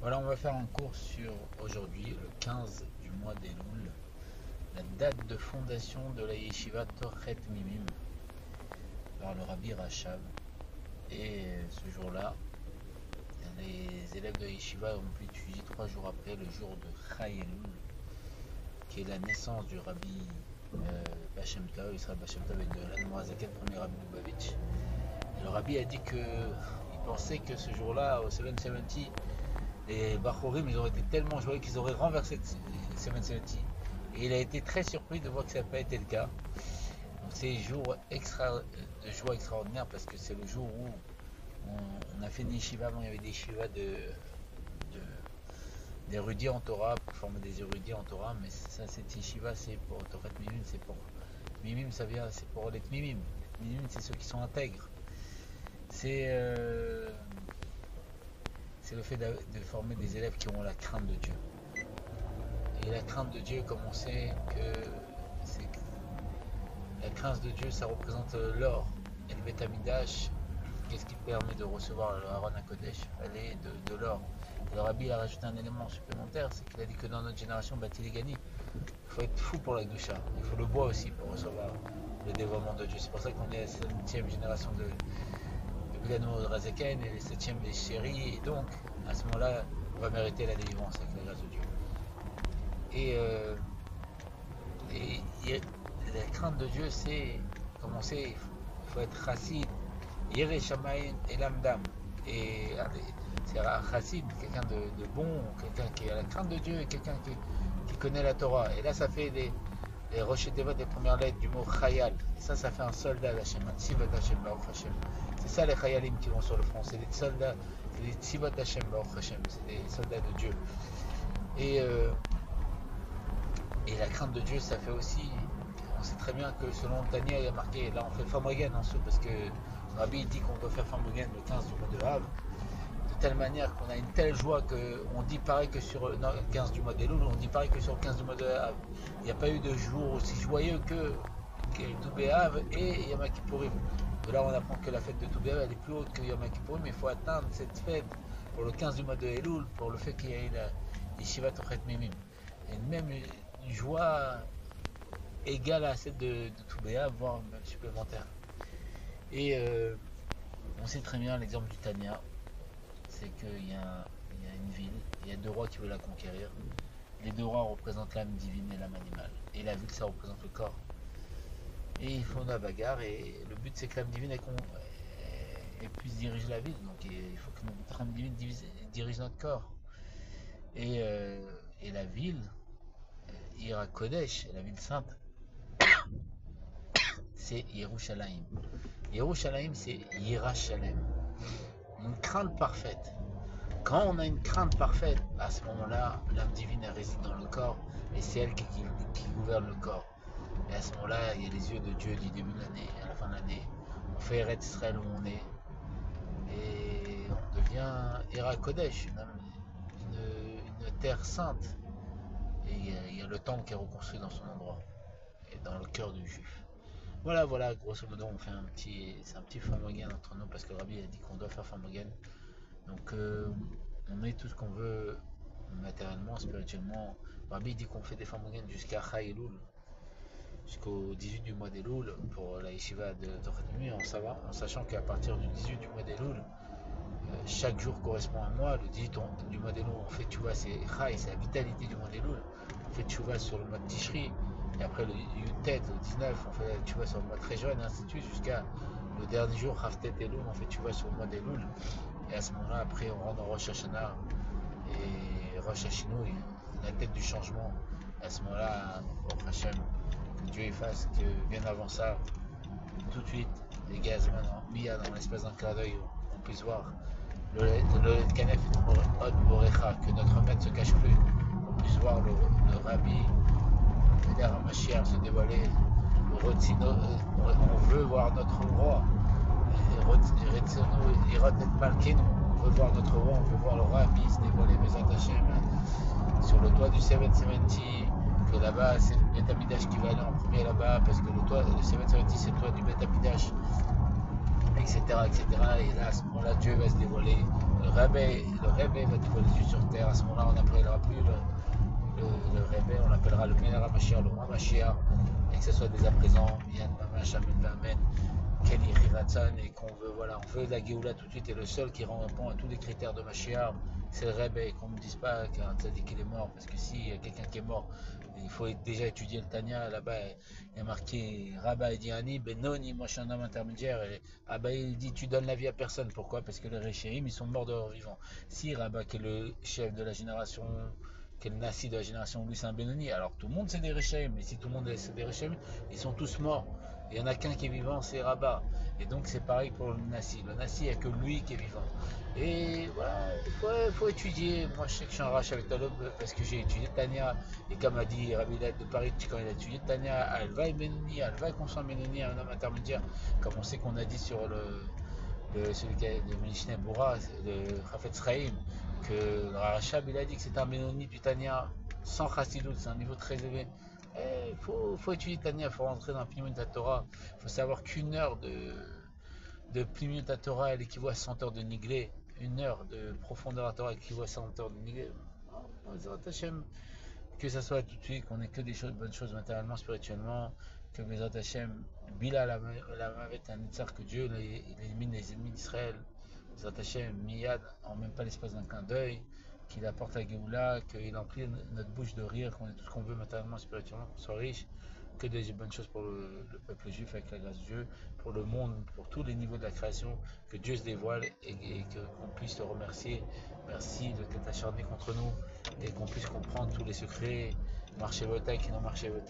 Voilà, on va faire un cours sur aujourd'hui, le 15 du mois d'Elul, la date de fondation de la yeshiva Torchet Mimim par le Rabbi Rachav. Et ce jour-là, les élèves de la yeshiva ont pu étudier 3 jours après le jour de Chai Elul, qui est la naissance du Rabbi Bachem Tov, Israël Bachem Tov, et de l'Admorazaken, premier Rabbi Lubavitch. Et le Rabbi a dit qu'il pensait que ce jour-là, au 770, les Bachorim, ils auraient été tellement joyeux qu'ils auraient renversé le 770. Et il a été très surpris de voir que ça n'a pas été le cas. Donc c'est un jour de joie extraordinaire parce que c'est le jour où on a fait des yeshivas. Avant, il y avait des yeshivas d'érudits en Torah, pour former des érudits en Torah, mais ça, cette yeshiva, c'est pour Torah Mimim, c'est pour Mimim, ça vient, c'est pour les Mimim. Les Mimim, c'est ceux qui sont intègres. C'est le fait de former des élèves qui ont la crainte de Dieu. Et la crainte de Dieu, comme on sait que la crainte de Dieu, ça représente l'or. Et le Betamidash, qu'est-ce qui permet de recevoir le Aaron HaKodesh? Elle est de l'or. Et le Rabbi a rajouté un élément supplémentaire, c'est qu'il a dit que dans notre génération, Batiligani, il faut être fou pour la Gdusha. Il faut le bois aussi pour recevoir le dévoilement de Dieu. C'est pour ça qu'on est la 7e génération de Razaken et les 7e des chéris, et donc à ce moment-là on va mériter la délivrance avec la grâce de Dieu. Et la crainte de Dieu, c'est, comme on sait, il faut être chassid, Yere Shamayim et Lamdam. Et c'est chassid, quelqu'un de bon, quelqu'un qui a la crainte de Dieu, et quelqu'un qui connaît la Torah. Et là ça fait les rochers des premières lettres du mot Chayal. Et ça fait un soldat d'Hachem, un Tzivat Hashem, Baruch Hashem. C'est ça les Chayalim qui vont sur le front, c'est des soldats, c'est des Tzivat Hashem, Baruch Hashem, c'est des soldats de Dieu. Et la crainte de Dieu, ça fait aussi, on sait très bien que selon Tania, il y a marqué, là on fait Famregan en dessous, parce que Rabbi dit qu'on doit faire Famregan le 15 du mois de Av, de telle manière qu'on a une telle joie qu'on dit pareil que sur le 15 du mois d'Elul, on dit pareil que sur le 15 du mois de Av. Il n'y a pas eu de jour aussi joyeux que Toubé Av et Yom Kippourim. De là on apprend que la fête de Toubé Av elle est plus haute que Yom Kippourim, mais il faut atteindre cette fête pour le 15 du mois de Elul, pour le fait qu'il y ait la Yeshiva Torchet Mimim. Et même une joie égale à celle de Toubé Av, voire même supplémentaire. Et on sait très bien l'exemple du Tania, c'est qu'il y a une ville, il y a 2 rois qui veulent la conquérir. Les 2 rois représentent l'âme divine et l'âme animale. Et la ville, ça représente le corps. Et ils font la bagarre, et le but, c'est que l'âme divine elle puisse diriger la ville. Donc il faut que notre âme divine dirige notre corps. Et la ville, Ira Kodesh, la ville sainte, c'est Yerushalayim. Yerushalayim, c'est Yira Shalem. Une crainte parfaite. Quand on a une crainte parfaite, à ce moment-là, l'âme divine elle réside dans le corps, et c'est elle qui gouverne le corps. Et à ce moment-là, il y a les yeux de Dieu du début de l'année à la fin de l'année. On fait Eretz Israël où on est, et on devient Ira Kodesh, une terre sainte. Et il y a le temple qui est reconstruit dans son endroit, et dans le cœur du juif. Voilà, grosso modo, on fait c'est un petit Famregan entre nous, parce que Rabbi a dit qu'on doit faire Famregan. Donc on met tout ce qu'on veut matériellement, spirituellement. Rabbi dit qu'on fait des Famregan jusqu'à Chai Elul, jusqu'au 18 du mois d'Elul pour la yeshiva de Torchet Mimim, en sachant qu'à partir du 18 du mois d'Elul, chaque jour correspond à un mois. Le 18 du mois d'Elul, on fait tchouva, c'est Chai, c'est la vitalité du mois d'Elul. On fait tchouva sur le mois de Tishri, et après le Yutet, le 19, on fait tchouva sur le mois très jeune, et ainsi de suite, jusqu'à le dernier jour, Haftet Elul, on fait tchouva sur le mois d'Elul. Et à ce moment-là, après, on rentre dans Rosh Hashanah et Rosh Hashinui, la tête du changement. Et à ce moment-là, Baruch Hashem, que Dieu fasse que bien avant ça, tout de suite, les gaz maintenant, dans l'espace d'un clin d'œil, on puisse voir le Kanef Od Borecha, que notre maître ne se cache plus, qu'on puisse voir le Rabbi, Véder Mashiach se dévoiler, on veut voir notre roi. On veut voir notre roi, on veut voir le Rabbi se dévoiler, Bezat Hashem, sur le toit du 770, que là-bas c'est le Beth Amidash qui va aller en premier là-bas, parce que le 770 c'est le toit du Beth Amidash, etc. Et là à ce moment-là Dieu va se dévoiler, le Rebbe va trouver les yeux sur terre. À ce moment-là, on n'appellera plus le Rebbe, on l'appellera le Mener HaMashiach, le roi Mashiach, et que ce soit dès à présent, Yann Mamash, Amen, Amen, Kenny Rivatsan, et qu'on veut, voilà, on veut la Géoula tout de suite, et le seul qui répond à tous les critères de Mashiach, c'est le Rebbe, et qu'on ne me dise pas qu'un tzaddik il est mort, parce que si y a quelqu'un qui est mort, il faut déjà étudier le Tanya, là-bas il y a marqué Rabba et Diani, Benoni, moi je suis un homme intermédiaire, et Rabba il dit tu donnes la vie à personne, pourquoi? Parce que les Réchéim ils sont morts de leur vivant. Si Rabba qui est le chef de la génération, qui est le Nassi de la génération Louis Saint-Benoni, alors tout le monde c'est des Réchéim, mais si tout le monde c'est des Réchéim, ils sont tous morts. Il n'y en a qu'un qui est vivant, c'est Rabat. Et donc c'est pareil pour le Nassi. Le Nassi, il n'y a que lui qui est vivant. Et voilà, faut étudier. Moi, je sais que je suis en rachat avec Taleb parce que j'ai étudié Tania. Et comme a dit Rabilat de Paris, quand il a étudié Tania, Alva Benoni, Alva Constant Benoni, un homme intermédiaire, comme on sait qu'on a dit sur celui qui est de Mishneh Boura, le Chafetz Chaim, que le Rachab, il a dit que c'est un Benoni du Tania sans Chassidut, c'est un niveau très élevé. Il faut étudier Tania, il faut rentrer dans Pnimut Torah. Il faut savoir qu'une heure de Pnimut Torah, elle équivaut à 100 heures de Niglé. Une heure de profondeur à Torah équivaut à 100 heures de Niglé. Que ça soit tout de suite, qu'on ait que des bonnes choses matériellement, spirituellement, que Bezrat Hashem, Bila la Mavet, un Nitzar, que Dieu il élimine les ennemis d'Israël. Bezrat Hashem, Miyad, en même pas l'espace d'un clin d'œil, qu'il apporte la Géoula, qu'il emplit notre bouche de rire, qu'on ait tout ce qu'on veut matériellement, spirituellement, qu'on soit riche, que des bonnes choses pour le peuple juif avec la grâce de Dieu, pour le monde, pour tous les niveaux de la création, que Dieu se dévoile et qu'on puisse le remercier. Merci de t'être acharné contre nous et qu'on puisse comprendre tous les secrets, marcher votre qui n'ont marché votre